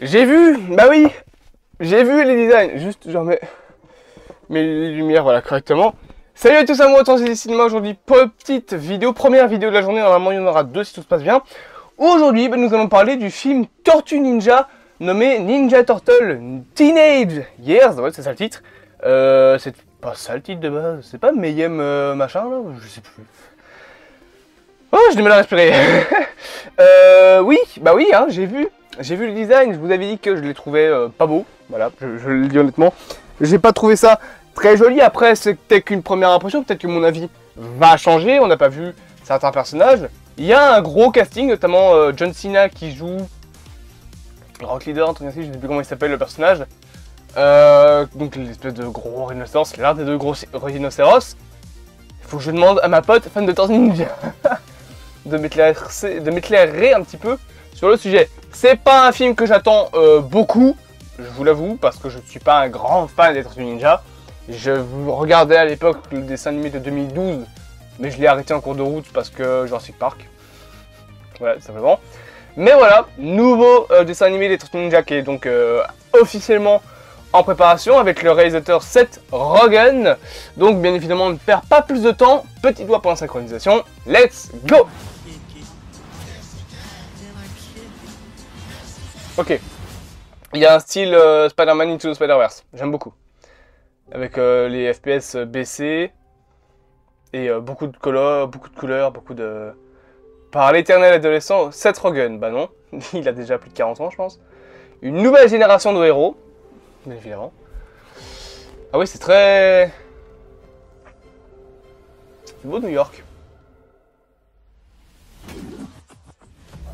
J'ai vu, bah oui, j'ai vu les designs. Juste, je remets mes lumières, voilà, correctement. Salut à tous, à moi, c'est Cinéma aujourd'hui pour une petite vidéo, première vidéo de la journée. Normalement, il y en aura deux si tout se passe bien. Aujourd'hui, nous allons parler du film Tortue Ninja, nommé Ninja Turtle Teenage Years. Ouais, c'est ça le titre. C'est pas ça le titre de base. C'est pas Mayhem machin, là, je sais plus. Oh, j'ai du mal à respirer. Oui, bah oui, hein, j'ai vu le design. Je vous avais dit que je l'ai trouvé pas beau. Voilà, je le dis honnêtement. J'ai pas trouvé ça très joli. Après, c'était qu'une première impression. Peut-être que mon avis va changer. On n'a pas vu certains personnages. Il y a un gros casting, notamment John Cena qui joue Rock Leader, un truc ainsi. Je ne sais plus comment il s'appelle le personnage. Donc l'espèce de gros rhinocéros, l'un des deux gros rhinocéros. Il faut que je demande à ma pote fan de Tortue Ninja de m'éclairer un petit peu sur le sujet. C'est pas un film que j'attends beaucoup, je vous l'avoue, parce que je ne suis pas un grand fan des Tortues Ninja. Je regardais à l'époque le dessin animé de 2012, mais je l'ai arrêté en cours de route parce que Jurassic Park. Voilà, simplement. Mais voilà, nouveau dessin animé des Tortues Ninja qui est donc officiellement en préparation avec le réalisateur Seth Rogen. Donc bien évidemment, on ne perd pas plus de temps. Petit doigt pour la synchronisation. Let's go! Ok. Il y a un style Spider-Man Into the Spider-Verse. J'aime beaucoup. Avec les FPS baissés. Et beaucoup de couleurs, beaucoup de... Par l'éternel adolescent, Seth Rogen. Bah non, il a déjà plus de 40 ans je pense. Une nouvelle génération de héros. Bien évidemment. Ah oui, c'est très... C'est beau New York.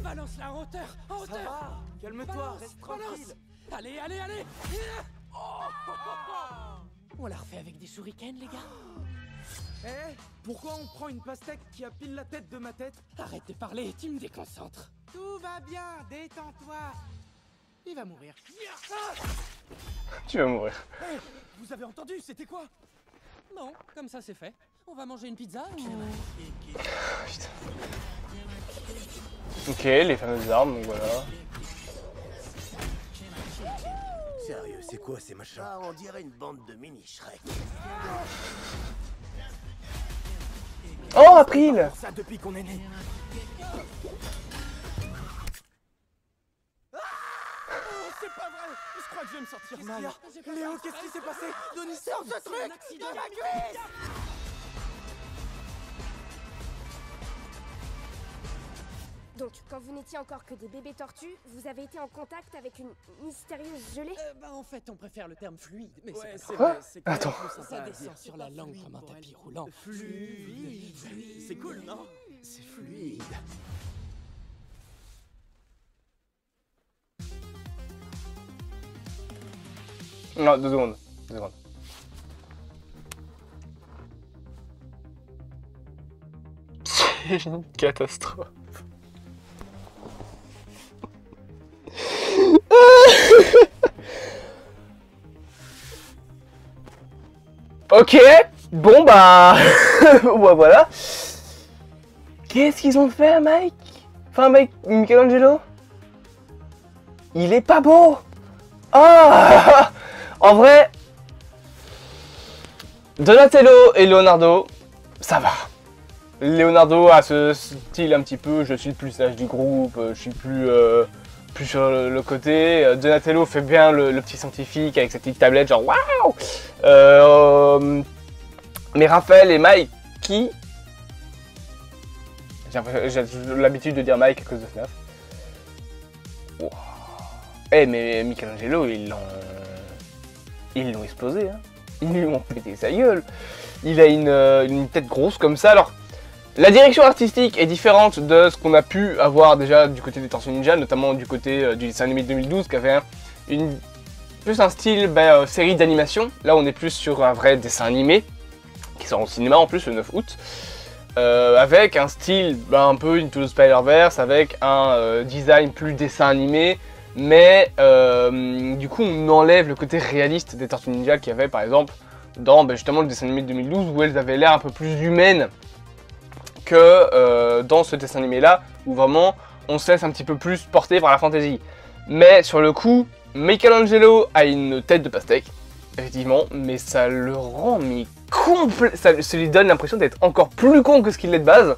Balance la hauteur, en hauteur. Calme-toi, reste tranquille. Allez, allez, allez. On la refait avec des shurikens, les gars. Eh, pourquoi on prend une pastèque qui a pile la tête de ma tête? Arrête de parler, tu me déconcentres. Tout va bien, détends-toi. Il va mourir. Tu vas mourir. Eh, vous avez entendu, c'était quoi? Bon, comme ça c'est fait. On va manger une pizza ou... Putain. Ok, les fameuses armes, donc voilà. Sérieux, c'est quoi ces machins? Ah, on dirait une bande de mini-Shrek. Oh, April! Ça depuis qu'on est né. Oh, c'est pas vrai. Je crois que je vais me sortir mal. Léo, qu'est-ce qui s'est passé? Denis, sors ce truc de ma cuisse! Donc, quand vous n'étiez encore que des bébés tortues, vous avez été en contact avec une mystérieuse gelée? Bah en fait, on préfère le terme fluide, mais Ouais, c'est c'est Quoi vrai, c'est quand même Attends. plus sympa ça à descend dire. sur la langue comme un tapis roulant. Fluide. C'est cool, non? C'est fluide. Non, 2 secondes. 2 secondes. C'est une catastrophe. Ok, bon bah... ouais, voilà. Qu'est-ce qu'ils ont fait à Mike? Enfin, Michelangelo? Il est pas beau. Ah. En vrai, Donatello et Leonardo, ça va. Leonardo a ce style un petit peu, je suis le plus sage du groupe, je suis plus sur le côté. Donatello fait bien le petit scientifique avec sa petite tablette, genre waouh. Mais Raphaël et Mike, qui... J'ai l'habitude de dire Mike à cause de FNAF. Wow. Eh mais Michelangelo, ils l'ont explosé, hein. Ils lui ont pété sa gueule. Il a une tête grosse comme ça. Alors, la direction artistique est différente de ce qu'on a pu avoir déjà du côté des Tortues Ninja, notamment du côté du dessin animé de 2012 qui avait plus un style série d'animation. Là, on est plus sur un vrai dessin animé qui sort au cinéma en plus le 9 août. Avec un style un peu Into the Spider-Verse, avec un design plus dessin animé, mais du coup on enlève le côté réaliste des Tortues Ninja qu'il y avait par exemple dans justement le dessin animé de 2012 où elles avaient l'air un peu plus humaines que dans ce dessin animé là où vraiment on se laisse un petit peu plus porter par la fantaisie. Mais sur le coup, Michelangelo a une tête de pastèque, effectivement, mais ça le rend ça lui donne l'impression d'être encore plus con que ce qu'il est de base.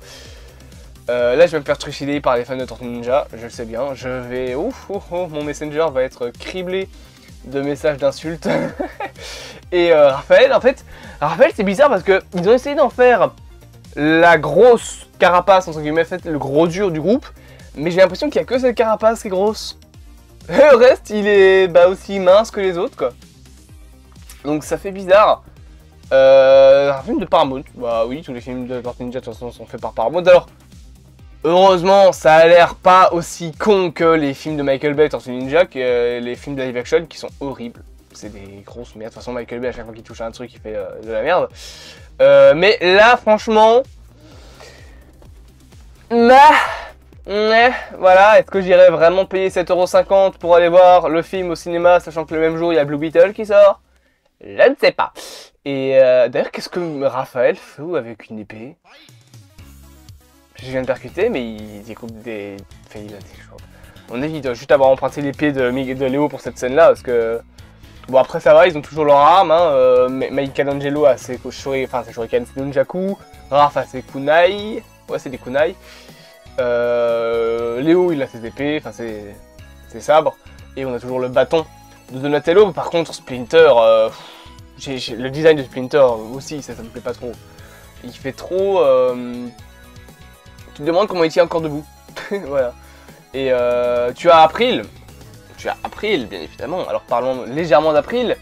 Là je vais me faire trucider par les fans de Tortue Ninja, je le sais bien, je vais... mon Messenger va être criblé de messages d'insultes. Et Raphaël, en fait, c'est bizarre parce que ils ont essayé d'en faire la grosse carapace, entre guillemets, le gros dur du groupe, mais j'ai l'impression qu'il n'y a que cette carapace qui est grosse. Le reste, il est aussi mince que les autres, quoi. Donc ça fait bizarre. Un film de Paramount, bah oui, tous les films de Tortue Ninja de toute façon sont faits par Paramount. Alors, heureusement, ça a l'air pas aussi con que les films de Michael Bay et Tortue Ninja, que les films de live action qui sont horribles. C'est des grosses merdes. De toute façon, Michael Bay, à chaque fois qu'il touche à un truc, il fait de la merde. Mais là, franchement... voilà, est-ce que j'irais vraiment payer 7,50 € pour aller voir le film au cinéma, sachant que le même jour, il y a Blue Beetle qui sort? Je ne sais pas. Et d'ailleurs, qu'est-ce que Raphaël fait avec une épée? Je viens de percuter, mais il découpe des... Enfin, il a des choses. On évite juste avoir emprunté l'épée de Léo pour cette scène-là, parce que... Bon, après, ça va, ils ont toujours leur arme, hein. Michelangelo a ses shuriken, c'est nunchaku. Raph a ses kunai. Ouais, c'est des kunai. Léo, il a ses épées, enfin, ses sabres. Et on a toujours le bâton de Donatello. Par contre, Splinter... le design de Splinter aussi, ça me plaît pas trop. Il fait trop... Tu te demandes comment il tient encore debout. Voilà. Et tu as April. Bien évidemment. Alors parlons légèrement d'April.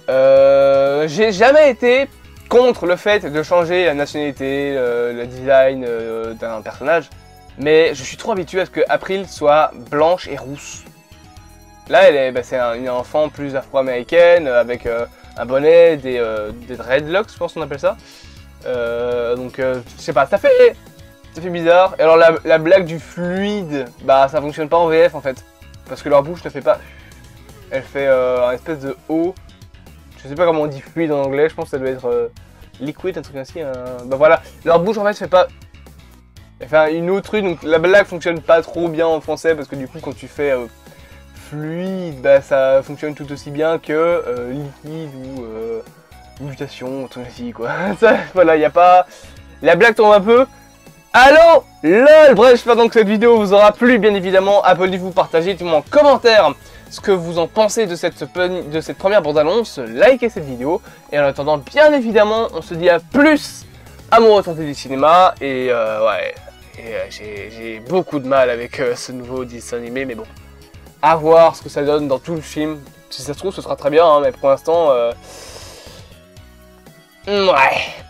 J'ai jamais été contre le fait de changer la nationalité, le design d'un personnage. Mais je suis trop habitué à ce que April soit blanche et rousse. Là, c'est une enfant plus afro-américaine, avec un bonnet, des dreadlocks, je pense qu'on appelle ça. Donc, je sais pas, ça fait bizarre. Et alors, la blague du fluide, bah, ça fonctionne pas en VF en fait. Parce que leur bouche ne fait pas... Elle fait un espèce de O. Je sais pas comment on dit fluide en anglais, je pense que ça doit être liquid, un truc ainsi. Bah voilà, leur bouche en fait fait pas... Elle fait une autre truc, donc la blague fonctionne pas trop bien en français parce que du coup quand tu fais fluide, bah ça fonctionne tout aussi bien que liquide ou mutation, un truc ainsi quoi. Ça, voilà, y a pas... La blague tombe un peu. Allô, lol. Bref, j'espère donc que cette vidéo vous aura plu, bien évidemment. Abonnez-vous, partagez, dites-moi en commentaire ce que vous en pensez de cette première bande-annonce. Likez cette vidéo. Et en attendant, bien évidemment, on se dit à plus à mon retour du cinéma. Et ouais, j'ai beaucoup de mal avec ce nouveau dessin animé, mais bon. À voir ce que ça donne dans tout le film. Si ça se trouve, ce sera très bien, hein, mais pour l'instant... ouais.